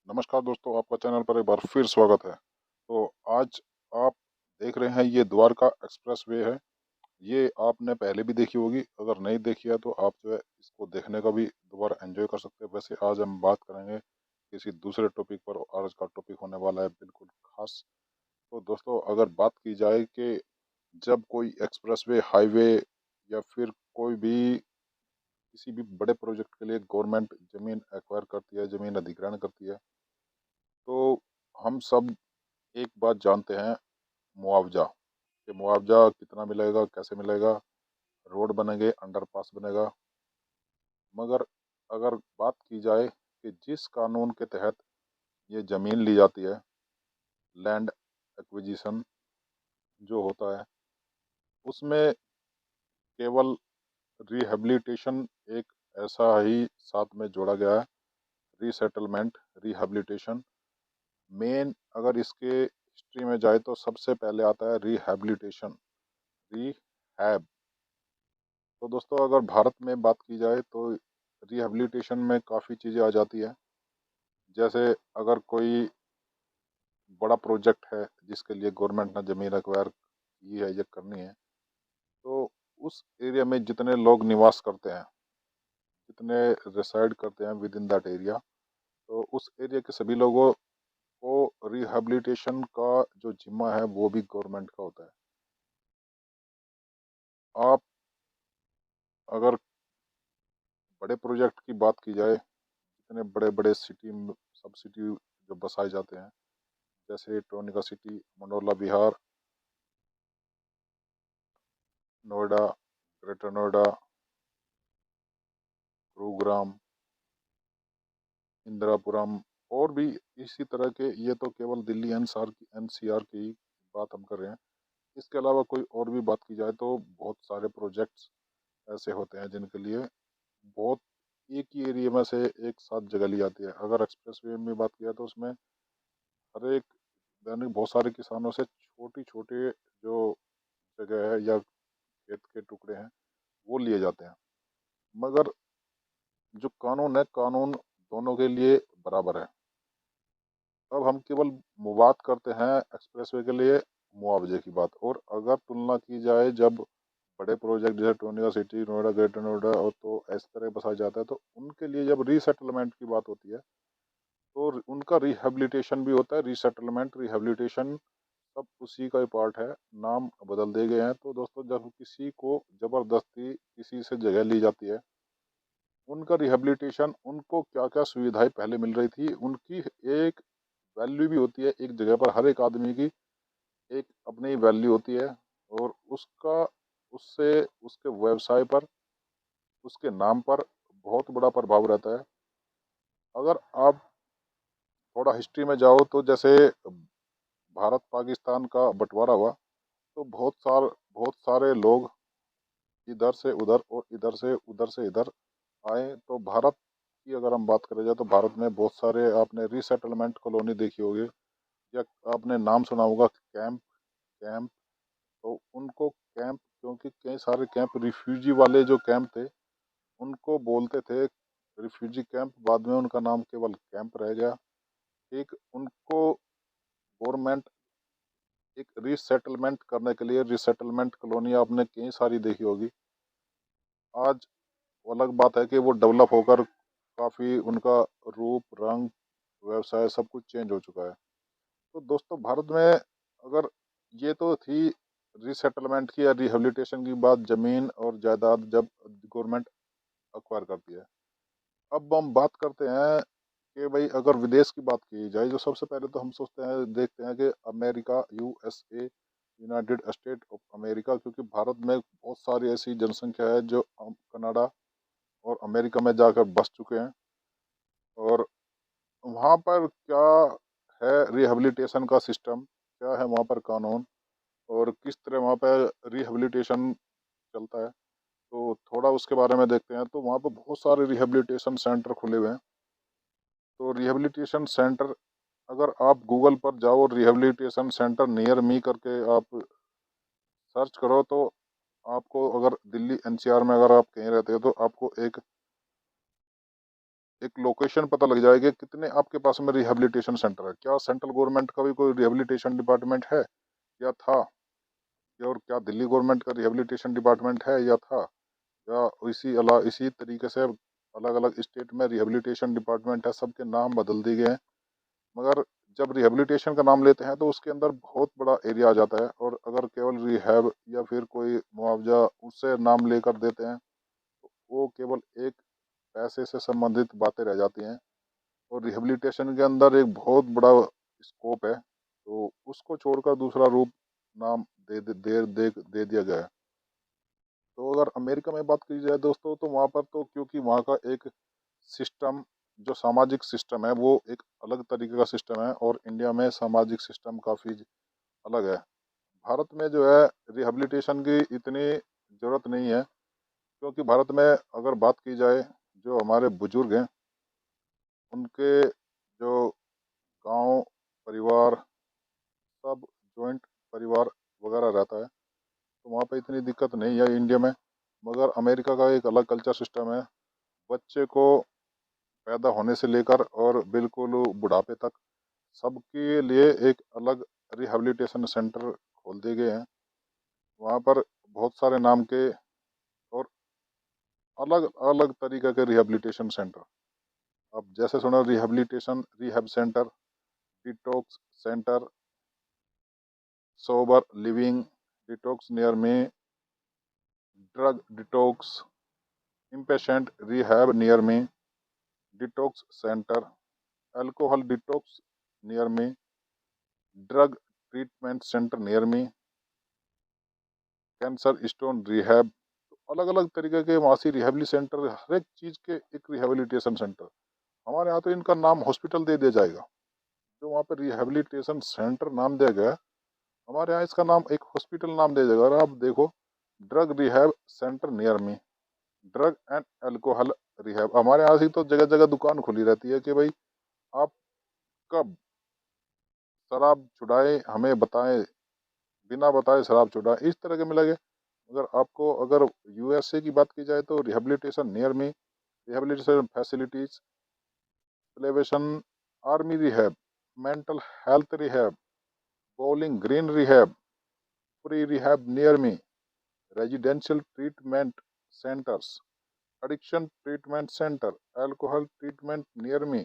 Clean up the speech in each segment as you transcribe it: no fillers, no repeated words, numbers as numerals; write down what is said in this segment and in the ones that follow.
नमस्कार दोस्तों, आपका चैनल पर एक बार फिर स्वागत है। तो आज आप देख रहे हैं ये द्वारका एक्सप्रेस वे है। ये आपने पहले भी देखी होगी, अगर नहीं देखी है तो आप जो है इसको देखने का भी दोबारा एंजॉय कर सकते हैं। वैसे आज हम बात करेंगे किसी दूसरे टॉपिक पर और आज का टॉपिक होने वाला है बिल्कुल खास। तो दोस्तों, अगर बात की जाए कि जब कोई एक्सप्रेस वे, हाईवे या फिर कोई भी किसी भी बड़े प्रोजेक्ट के लिए गवर्नमेंट ज़मीन एक्वायर करती है, ज़मीन अधिग्रहण करती है, तो हम सब एक बात जानते हैं, मुआवजा। कि मुआवजा कितना मिलेगा, कैसे मिलेगा, रोड बनेंगे, अंडरपास बनेगा। मगर अगर बात की जाए कि जिस कानून के तहत ये ज़मीन ली जाती है, लैंड एक्विजिशन जो होता है, उसमें केवल रिहैबिलिटेशन एक ऐसा ही साथ में जोड़ा गया है। रीसेटलमेंट, रिहैबिलिटेशन मेन, अगर इसके हिस्ट्री में जाए तो सबसे पहले आता है रिहैबिलिटेशन, रिहैब। तो दोस्तों, अगर भारत में बात की जाए तो रिहैबिलिटेशन में काफ़ी चीज़ें आ जाती है। जैसे अगर कोई बड़ा प्रोजेक्ट है जिसके लिए गवर्नमेंट ने ज़मीन एक्वायर की है या करनी है, तो उस एरिया में जितने लोग निवास करते हैं, जितने रिसाइड करते हैं विद इन दैट एरिया, तो उस एरिया के सभी लोगों को रिहैबिलिटेशन का जो जिम्मा है वो भी गवर्नमेंट का होता है। आप अगर बड़े प्रोजेक्ट की बात की जाए, जितने बड़े बड़े सिटी, सब सिटी जो बसाए जाते हैं, जैसे टोनिका सिटी, मंडोला बिहार, नोएडा, ग्रेटर नोएडा, गुरुग्राम, इंदिरापुरम, और भी इसी तरह के। ये तो केवल दिल्ली एनसीआर की बात हम कर रहे हैं। इसके अलावा कोई और भी बात की जाए तो बहुत सारे प्रोजेक्ट्स ऐसे होते हैं जिनके लिए बहुत एक ही एरिया में से एक साथ जगह ली जाती है। अगर एक्सप्रेस वे में बात किया तो उसमें हर एक दैनिक बहुत सारे किसानों से छोटी छोटे जो जगह है या खेत के टुकड़े हैं वो लिए जाते हैं। मगर जो कानून है, कानून दोनों के लिए बराबर है। अब हम केवल बात करते हैं एक्सप्रेसवे के लिए मुआवजे की बात। और अगर तुलना की जाए जब बड़े प्रोजेक्ट जैसे टोनिका सिटी, नोएडा, ग्रेटर नोएडा, और तो इस तरह बसाया जाता है, तो उनके लिए जब रीसेटलमेंट की बात होती है तो उनका रिहेबिलिटेशन भी होता है। रीसेटलमेंट, रिहेबिलिटेशन सब उसी का ही पार्ट है, नाम बदल दिए गए हैं। तो दोस्तों, जब किसी को ज़बरदस्ती किसी से जगह ली जाती है, उनका रिहेबिलिटेशन, उनको क्या क्या सुविधाएं पहले मिल रही थी, उनकी एक वैल्यू भी होती है। एक जगह पर हर एक आदमी की एक अपनी वैल्यू होती है, और उसका उससे उसके व्यवसाय पर, उसके नाम पर बहुत बड़ा प्रभाव रहता है। अगर आप थोड़ा हिस्ट्री में जाओ तो जैसे भारत पाकिस्तान का बंटवारा हुआ, तो बहुत सारे लोग इधर से उधर और इधर से उधर से इधर आए। तो भारत की अगर हम बात करें जाए तो भारत में बहुत सारे, आपने रीसेटलमेंट कॉलोनी देखी होगी या आपने नाम सुना होगा, कैंप। कैंप, तो उनको कैंप, क्योंकि कई सारे कैंप रिफ्यूजी वाले जो कैंप थे उनको बोलते थे रिफ्यूजी कैंप। बाद में उनका नाम केवल कैंप रह गया। एक उनको गवर्नमेंट एक रीसेटलमेंट करने के लिए, रीसेटलमेंट कॉलोनी आपने कई सारी देखी होगी। आज वो अलग बात है कि वो डेवलप होकर काफ़ी उनका रूप, रंग, व्यवसाय सब कुछ चेंज हो चुका है। तो दोस्तों, भारत में अगर ये तो थी रीसेटलमेंट की या रिहेबिलिटेशन की बात, ज़मीन और जायदाद जब गवर्नमेंट अक्वायर करती है। अब हम बात करते हैं कि भाई अगर विदेश की बात की जाए, जो सबसे पहले तो हम सोचते हैं, देखते हैं कि America, USA, United state of America, क्योंकि भारत में बहुत सारी ऐसी जनसंख्या है जो कनाडा और अमेरिका में जाकर बस चुके हैं। और वहाँ पर क्या है रिहेबिलिटेशन का सिस्टम, क्या है वहाँ पर कानून, और किस तरह वहाँ पर रिहेबिलिटेशन चलता है, तो थोड़ा उसके बारे में देखते हैं। तो वहाँ पर बहुत सारे रिहेबिलिटेशन सेंटर खुले हुए हैं। तो रिहेबिलिटेशन सेंटर, अगर आप गूगल पर जाओ, रिहेबिलिटेशन सेंटर नियर मी करके आप सर्च करो, तो आपको, अगर दिल्ली एनसीआर में अगर आप कहीं रहते हो तो आपको एक एक लोकेशन पता लग जाएगी कितने आपके पास में रिहेबिलिटेशन सेंटर है। क्या सेंट्रल गवर्नमेंट का भी कोई रिहेबिलिटेशन डिपार्टमेंट है या था, या और क्या दिल्ली गवर्नमेंट का रिहेबिलिटेशन डिपार्टमेंट है या था, या इसी तरीके से अलग अलग स्टेट में रिहेबिलिटेशन डिपार्टमेंट है, सबके नाम बदल दिए गए हैं। मगर जब रिहेबिलिटेशन का नाम लेते हैं तो उसके अंदर बहुत बड़ा एरिया आ जाता है, और अगर केवल रिहैब या फिर कोई मुआवजा उससे नाम लेकर देते हैं तो वो केवल एक पैसे से संबंधित बातें रह जाती हैं, और रिहेबिलिटेशन के अंदर एक बहुत बड़ा स्कोप है, तो उसको छोड़कर दूसरा रूप नाम दे दिया गया है। तो अगर अमेरिका में बात की जाए दोस्तों, तो वहाँ पर तो क्योंकि वहाँ का एक सिस्टम, जो सामाजिक सिस्टम है वो एक अलग तरीके का सिस्टम है, और इंडिया में सामाजिक सिस्टम काफ़ी अलग है। भारत में जो है रिहेबिलिटेशन की इतनी ज़रूरत नहीं है, क्योंकि भारत में अगर बात की जाए, जो हमारे बुजुर्ग हैं उनके जो गांव परिवार सब जॉइंट परिवार वगैरह रहता है, तो वहाँ पे इतनी दिक्कत नहीं है इंडिया में। मगर अमेरिका का एक अलग कल्चर सिस्टम है। बच्चे को पैदा होने से लेकर और बिल्कुल बुढ़ापे तक सबके लिए एक अलग रिहैबिलिटेशन सेंटर खोल दिए गए हैं। वहाँ पर बहुत सारे नाम के और अलग अलग तरीके के रिहैबिलिटेशन सेंटर, अब जैसे सुनो, rehabilitation rehab centre, detox centre, sober living detox near me, drug detox, inpatient rehab near me, detox centre, alcohol detox near me, drug treatment centre near me, cancer stone rehab. तो अलग अलग तरीके के वहाँ से रिहैबिलिटी सेंटर, हर एक चीज़ के एक रिहैबिलिटेशन सेंटर। हमारे यहाँ तो इनका नाम हॉस्पिटल दे दिया जाएगा, जो वहाँ पर रिहैबिलिटेशन सेंटर नाम दिया गया है, हमारे यहाँ इसका नाम एक हॉस्पिटल नाम दिया जाएगा। और आप देखो, drug rehab centre near me, drug and alcohol rehab. हमारे यहाँ से तो जगह जगह दुकान खुली रहती है कि भाई आप कब शराब छुड़ाए हमें बताएं, बिना बताए शराब छुड़ाए, इस तरह के मिलेंगे। अगर यूएसए की बात की जाए तो rehabilitation near me, rehabilitation facilities, elevation army rehab, mental health rehab, bowling green rehab, free rehab near me, residential treatment centres, addiction treatment centre, alcohol treatment near me,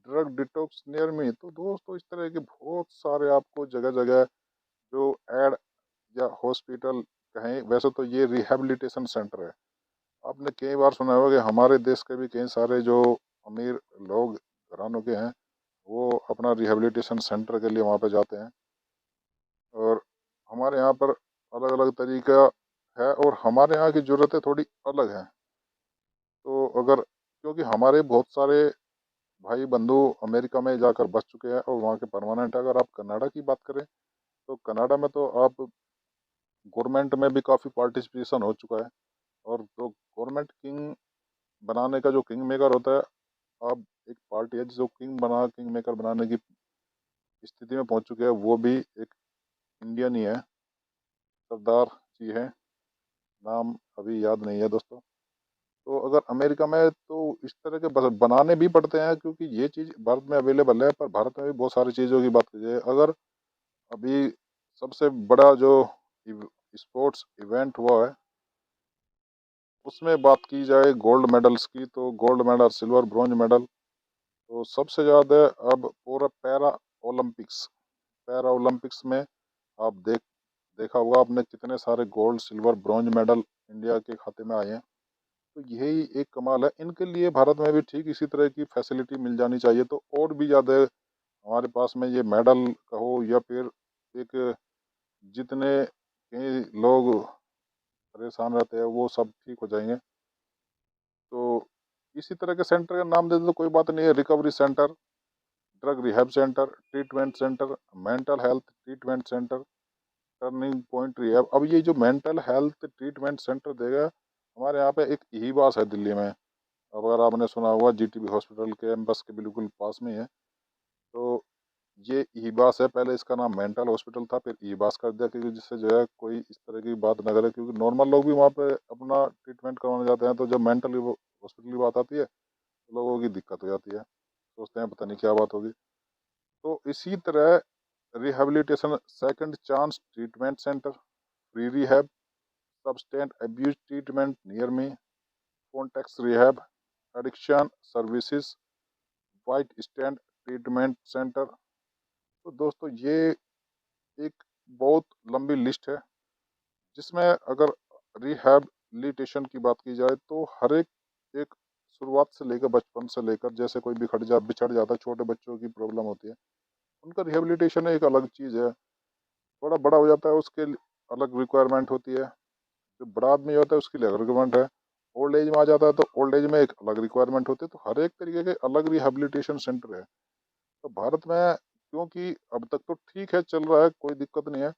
drug detox near me. तो दोस्तों इस तरह के बहुत सारे आपको जगह जगह जो एड या हॉस्पिटल कहें, वैसे तो ये रिहेबिलिटेशन सेंटर है। आपने कई बार सुना होगा कि हमारे देश के भी कई सारे जो अमीर लोग घरानों के हैं, वो अपना रिहेबिलिटेशन सेंटर के लिए वहाँ पे जाते हैं। और हमारे यहाँ पर अलग अलग तरीका है, और हमारे यहाँ की ज़रूरतें थोड़ी अलग हैं। तो अगर, क्योंकि हमारे बहुत सारे भाई बंधु अमेरिका में जाकर बस चुके हैं और वहाँ के परमानेंट है। अगर आप कनाडा की बात करें, तो कनाडा में तो आप गवर्नमेंट में भी काफ़ी पार्टिसिपेशन हो चुका है, और तो गवर्नमेंट किंग बनाने का जो किंग मेकर होता है, अब एक पार्टी है जो किंग मेकर बनाने की स्थिति में पहुंच चुके हैं, वो भी एक इंडियन ही है, सरदार जी हैं, नाम अभी याद नहीं है दोस्तों। तो अगर अमेरिका में तो इस तरह के बनाने भी पड़ते हैं, क्योंकि ये चीज़ भारत में अवेलेबल है, पर भारत में भी बहुत सारी चीज़ों की बात की जाए, अगर अभी सबसे बड़ा जो स्पोर्ट्स इवेंट हुआ है उसमें बात की जाए गोल्ड मेडल्स की, तो gold medal, silver, bronze medal, तो सबसे ज़्यादा अब पूरा पैरा ओलंपिक्स में आप देखा होगा आपने कितने सारे gold, silver, bronze medal India के खाते में आए हैं। तो यही एक कमाल है। इनके लिए भारत में भी ठीक इसी तरह की फैसिलिटी मिल जानी चाहिए, तो और भी ज़्यादा हमारे पास में ये मेडल कहो या फिर एक जितने कई लोग परेशान रहते हैं वो सब ठीक हो जाएंगे। तो इसी तरह के सेंटर का नाम दे दो तो कोई बात नहीं है, recovery centre, drug rehab centre, treatment centre, mental health treatment centre, turning point rehab. अब ये जो मेंटल हेल्थ ट्रीटमेंट सेंटर देगा, हमारे यहाँ पे एक ईबास है दिल्ली में, अब अगर आपने सुना हुआ, जीटीबी हॉस्पिटल के कैंपस के बिल्कुल पास में ही है। तो ये ईबास है, पहले इसका नाम मेंटल हॉस्पिटल था, फिर ईबास कर दिया, क्योंकि जिससे जो है कोई इस तरह की बात न करे, क्योंकि नॉर्मल लोग भी वहाँ पे अपना ट्रीटमेंट करवाने जाते हैं, तो जब मेंटल हॉस्पिटल की बात आती है लोगों की दिक्कत हो जाती है, सोचते हैं पता नहीं क्या बात होगी। तो इसी तरह rehabilitation, second chance treatment centre, free rehab, substance abuse treatment near me, context rehab, addiction services, white stand treatment centre. तो दोस्तों ये एक बहुत लंबी लिस्ट है, जिसमें अगर रिहैबिलिटेशन की बात की जाए तो हर एक शुरुआत से लेकर, बचपन से लेकर, जैसे कोई बिछड़ जाता है, छोटे बच्चों की प्रॉब्लम होती है, उनका रिहैबिलिटेशन एक अलग चीज़ है। थोड़ा बड़ा हो जाता है उसके अलग रिक्वायरमेंट होती है, जो बड़ा आदमी होता है उसके लिए अलग रिक्वायरमेंट है, ओल्ड एज में आ जाता है तो ओल्ड एज में एक अलग रिक्वायरमेंट होती है। तो हर एक तरीके के अलग रिहैबिलिटेशन सेंटर है। तो भारत में क्योंकि अब तक तो ठीक है, चल रहा है, कोई दिक्कत नहीं है।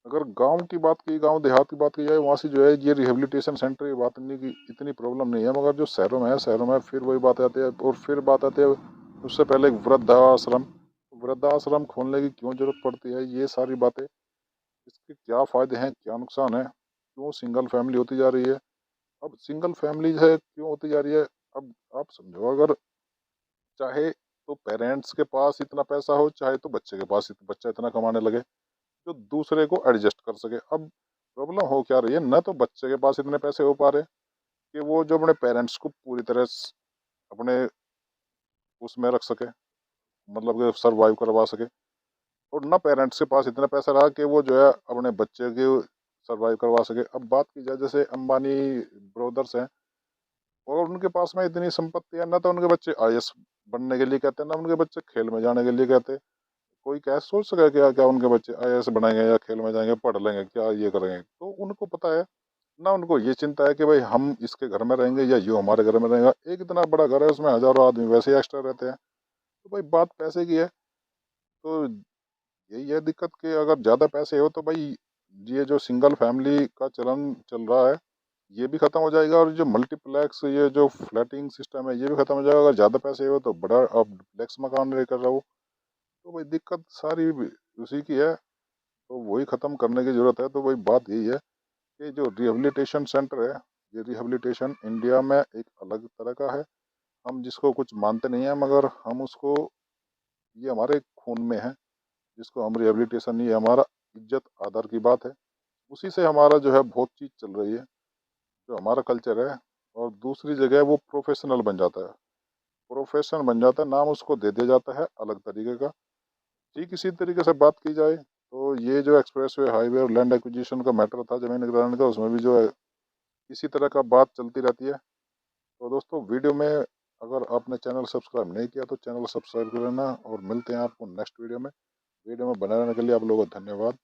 अगर गांव की बात की, गांव देहात की बात की जाए, वहाँ से जो है ये रिहेबिलिटेशन सेंटर की बात नहीं की इतनी प्रॉब्लम नहीं है। मगर जो शहरों में है, शहरों में फिर वही बात आती है। और फिर बात आती है उससे पहले एक वृद्धाश्रम, वृद्धाश्रम खोलने की क्यों जरूरत पड़ती है, ये सारी बातें, इसके क्या फ़ायदे हैं, क्या नुकसान है, क्यों सिंगल फैमिली होती जा रही है, अब सिंगल फैमिली है क्यों होती जा रही है। अब आप समझो, अगर चाहे तो पेरेंट्स के पास इतना पैसा हो, चाहे तो बच्चे के पास बच्चा इतना कमाने लगे जो दूसरे को एडजस्ट कर सके। अब प्रॉब्लम हो क्या रही है, न तो बच्चे के पास इतने पैसे हो पा रहे कि वो जो अपने पेरेंट्स को पूरी तरह अपने उसमें रख सके, मतलब कि सरवाइव करवा सके, और न पेरेंट्स के पास इतना पैसा रहा कि वो जो है अपने बच्चे के सरवाइव करवा सके। अब बात की जाए, जैसे अंबानी ब्रदर्स हैं, और उनके पास में इतनी संपत्ति है, न तो उनके बच्चे आईएएस बनने के लिए कहते हैं, ना उनके बच्चे खेल में जाने के लिए कहते हैं। कोई क्या सोच सके क्या क्या उनके बच्चे आईएएस बनाएंगे या खेल में जाएंगे, पढ़ लेंगे, क्या ये करेंगे। तो उनको पता है ना, उनको ये चिंता है कि भाई हम इसके घर में रहेंगे या यो हमारे घर में रहेगा। एक इतना बड़ा घर है, उसमें हजारों आदमी वैसे ही एक्स्ट्रा रहते हैं। तो भाई बात पैसे की है। तो यही है दिक्कत कि अगर ज़्यादा पैसे हो तो भाई ये जो सिंगल फैमिली का चलन चल रहा है ये भी खत्म हो जाएगा, और जो मल्टीप्लेक्स, ये जो फ्लैटिंग सिस्टम है, ये भी खत्म हो जाएगा। अगर ज़्यादा पैसे हो तो बड़ा आप डुप्लेक्स मकान लेकर रहो। तो भाई दिक्कत सारी उसी की है, तो वही ख़त्म करने की ज़रूरत है। तो वही बात यही है कि जो रिहेबिलिटेशन सेंटर है, ये रिहेबिलिटेशन इंडिया में एक अलग तरह का है। हम जिसको कुछ मानते नहीं है, मगर हम उसको, ये हमारे खून में है, जिसको हम रिहेबिलिटेशन, ये हमारा इज्जत आदर की बात है। उसी से हमारा जो है बहुत चीज़ चल रही है, जो हमारा कल्चर है। और दूसरी जगह वो प्रोफेशनल बन जाता है, प्रोफेशन बन जाता है, नाम उसको दे दिया जाता है अलग तरीके का। ठीक इसी तरीके से बात की जाए तो ये जो एक्सप्रेस वे, हाईवे और लैंड एक्विजिशन का मैटर था जमीन निगरानी का, उसमें भी जो है इसी तरह का बात चलती रहती है। तो दोस्तों, वीडियो में अगर आपने चैनल सब्सक्राइब नहीं किया तो चैनल सब्सक्राइब कर लेना, और मिलते हैं आपको नेक्स्ट वीडियो में। वीडियो में बने रहने के लिए आप लोगों को धन्यवाद।